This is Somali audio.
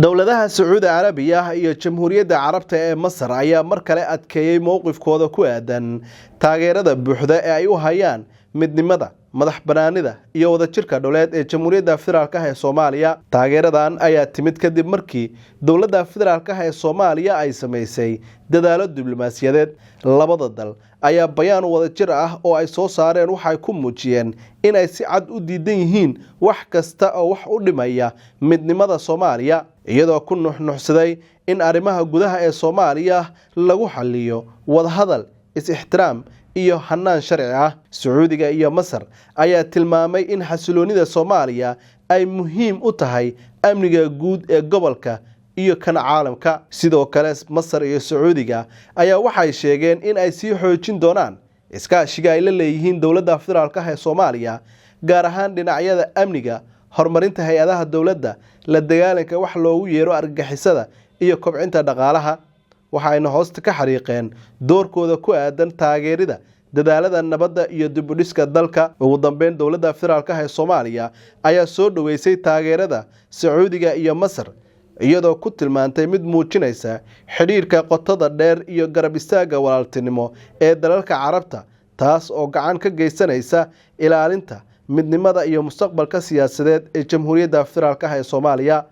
dowladaha Sacuudi Carabiya iyo Jamhuuriyadda Carabta ee Masar ayaa mar kale adkeeyay mowqifkooda ku aadan taageerada buuxda ee ay u hayaan midnimada, madax-bannaanida iyo wadajirka dhuleed ee Jamhuuriyadda Federaalka ah ee Soomaaliya. Taageeradan ayaa timid kadib markii dowladda Federaalka ah ee Soomaaliya ay sameysay dadaalo diblomaasiyadeed. Labada dal ayaa bayaan wadajir ah oo ay soo saareen waxay ku muujiyeen in ay si cad u diidan yihiin wax kasta oo wax u dhimaya midnimada Soomaaliya, iyadoo ku nuxnuxsaday in arrimaha gudaha ee Soomaaliya lagu xalliyo wadahadal, is-ixtiraam iyo hannaan sharci ah. Sacuudiga iyo Masar ayaa tilmaamay in xasiloonida Soomaaliya ay muhiim u tahay amniga guud ee gobolka iyo kan caalamka. Sidoo kale Masar iyo Sacuudiga ayaa waxay sheegeen in ay sii xoojin doonaan iskaashiga ay la leeyihiin dowladda Federaalka ah ee Soomaaliya, gaar ahaan dhinacyada amniga, horumarinta hay'adaha dowladda, la dagaalanka wax loogu yeero argagixisada iyo kobcinta dhaqaalaha. Waxayna hoosta ka xariiqeen doorkooda ku aadan taageerida dadaalada nabadda iyo dib u dhiska dalka. Ugu dambeyn, dowladda Federaalka ah ee Soomaaliya ayaa soo dhaweysay taageerada Sacuudiga iyo Masar, iyadoo ku tilmaantay mid muujinaysa xiriirka qotada dheer iyo garab istaagga walaaltinimo ee dalalka Carabta, taas oo gacan ka geysanaysa ilaalinta midnimada iyo mustaqbalka siyaasadeed ee Jamhuuriyadda Federaalka ah ee Soomaaliya.